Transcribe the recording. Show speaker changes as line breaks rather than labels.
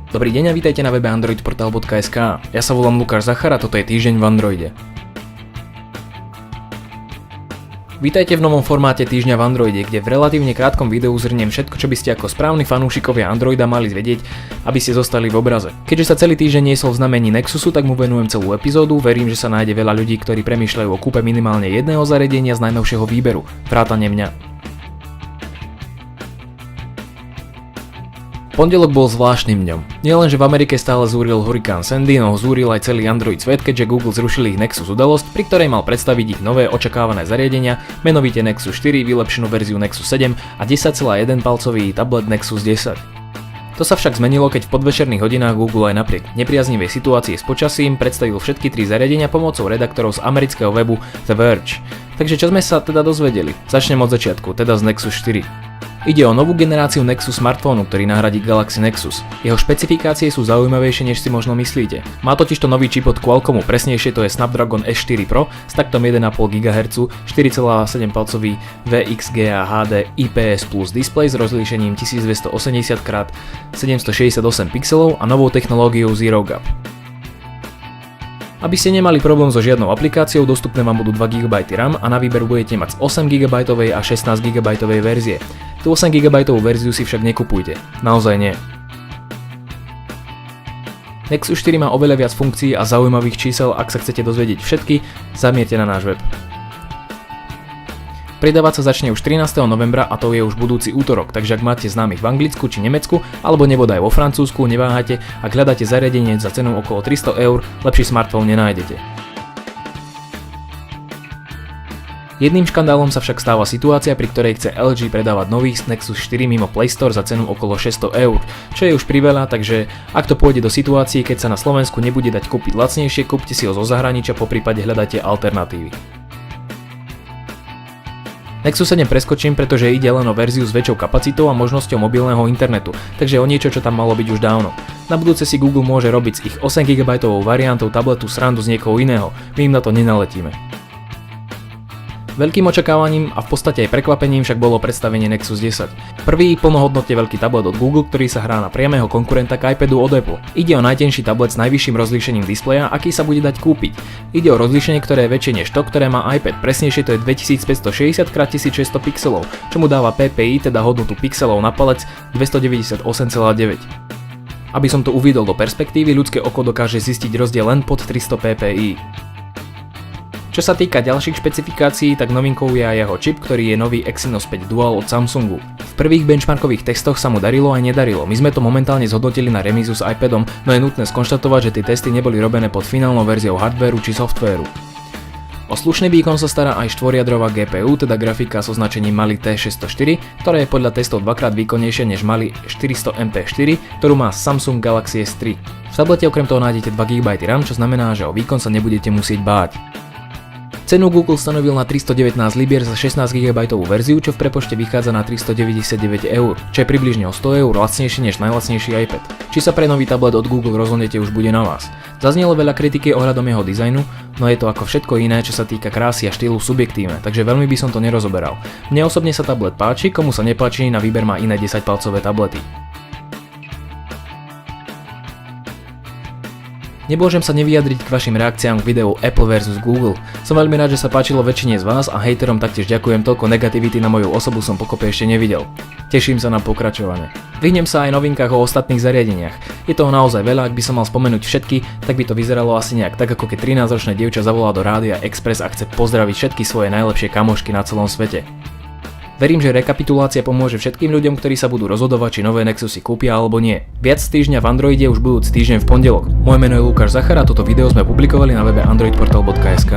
Dobrý deň a vítajte na webe androidportal.sk. Ja sa volám Lukáš Zachar a toto je Týždeň v Androide. Vítajte v novom formáte Týždňa v Androide, kde v relatívne krátkom videu zhrniem všetko, čo by ste ako správni fanúšikovia Androida mali vedieť, aby ste zostali v obraze. Keďže sa celý týždeň niesol v znamení Nexusu, tak mu venujem celú epizódu, verím, že sa nájde veľa ľudí, ktorí premýšľajú o kúpe minimálne jedného zariadenia z najnovšieho výberu, vrátane mňa. Pondelok bol zvláštnym dňom. Nielenže v Amerike stále zúril hurikán Sandy, no zúril aj celý Android svet, keďže Google zrušil ich Nexus udalosť, pri ktorej mal predstaviť ich nové očakávané zariadenia, menovite Nexus 4, vylepšenú verziu Nexus 7 a 10,1 palcový tablet Nexus 10. To sa však zmenilo, keď v podvečerných hodinách Google aj napriek nepriaznivej situácii s počasím predstavil všetky tri zariadenia pomocou redaktorov z amerického webu The Verge. Takže čo sme sa teda dozvedeli? Začnem od začiatku, teda z Nexus 4. Ide o novú generáciu Nexus smartfónu, ktorý nahradí Galaxy Nexus. Jeho špecifikácie sú zaujímavejšie, než si možno myslíte. Má totižto nový čip od Qualcommu, presnejšie to je Snapdragon S4 Pro s taktom 1,5 GHz, 4,7 palcový VXGA HD IPS Plus display s rozlíšením 1280x768 pixelov a novou technológiou Zero Gap. Aby ste nemali problém so žiadnou aplikáciou, dostupné vám budú 2 GB RAM a na výber budete mať z 8 GB a 16 GB verzie. Tú 8 GB verziu si však nekupujte. Naozaj nie. Nexus 4 má oveľa viac funkcií a zaujímavých čísel, ak sa chcete dozvedieť všetky, zamierte na náš web. Pridávať sa začne už 13. novembra a to je už budúci útorok, takže ak máte známych v Anglicku či Nemecku, alebo nebodaj vo Francúzsku, neváhajte, ak hľadáte zariadenie za cenu okolo 300 €, lepší smartfón nenájdete. Jedným škandálom sa však stáva situácia, pri ktorej chce LG predávať nový Nexus 4 mimo Play Store za cenu okolo 600 €, čo je už priveľa, takže ak to pôjde do situácií, keď sa na Slovensku nebude dať kúpiť lacnejšie, kúpte si ho zo zahraničia, poprípade hľadajte alternatívy. Nexus 7 preskočím, pretože ide len o verziu s väčšou kapacitou a možnosťou mobilného internetu, takže o niečo, čo tam malo byť už dávno. Na budúce si Google môže robiť s ich 8 GB variantou tabletu srandu z niekoho iného, my im na to nenaletíme. Veľkým očakávaním a v podstate aj prekvapením však bolo predstavenie Nexus 10. Prvý plnohodnotne veľký tablet od Google, ktorý sa hrá na priamého konkurenta k iPadu od Apple. Ide o najtenší tablet s najvyšším rozlíšením displeja, aký sa bude dať kúpiť. Ide o rozlíšenie, ktoré je väčšie než to, ktoré má iPad, presnejšie to je 2560x1600 pixelov, čo mu dáva PPI, teda hodnotu pixelov na palec 298,9. Aby som to uviedol do perspektívy, ľudské oko dokáže zistiť rozdiel len pod 300 PPI. Čo sa týka ďalších špecifikácií, tak novinkou je aj jeho čip, ktorý je nový Exynos 5 Dual od Samsungu. V prvých benchmarkových testoch sa mu darilo aj nedarilo, my sme to momentálne zhodnotili na remízu s iPadom, no je nutné skonštatovať, že tie testy neboli robené pod finálnou verziou hardvéru či softvéru. O slušný výkon sa stará aj štvorjadrová GPU, teda grafika s označením Mali T604, ktorá je podľa testov dvakrát výkonnejšia než Mali 400 MP4, ktorú má Samsung Galaxy S3. V tablete okrem toho nájdete 2 GB RAM, čo znamená, že o výkon sa nebudete musieť báť. Cenu Google stanovil na 319 libier za 16 GB verziu, čo v prepočte vychádza na 399 €, čo je približne o 100 € lacnejšie než najlacnejší iPad. Či sa pre nový tablet od Google rozhodnete, už bude na vás. Zaznelo veľa kritiky ohľadom jeho dizajnu, no je to ako všetko iné, čo sa týka krásy a štýlu subjektívne, takže veľmi by som to nerozoberal. Mne osobne sa tablet páči, komu sa nepáči, na výber má iné 10-palcové tablety. Nemôžem sa nevyjadriť k vašim reakciám k videu Apple vs Google. Som veľmi rád, že sa páčilo väčšine z vás a hejterom taktiež ďakujem, toľko negativity na moju osobu som pokope ešte nevidel. Teším sa na pokračovanie. Vyhnem sa aj novinkách o ostatných zariadeniach. Je toho naozaj veľa, ak by som mal spomenúť všetky, tak by to vyzeralo asi nejak tak, ako keď 13-ročné dievča zavolá do Rádia Express a chce pozdraviť všetky svoje najlepšie kamošky na celom svete. Verím, že rekapitulácia pomôže všetkým ľuďom, ktorí sa budú rozhodovať, či nové Nexusy kúpia alebo nie. Viac Týždňa v Androide už budúci týždeň v pondelok. Moje meno je Lukáš Zachar a toto video sme publikovali na webe androidportal.sk.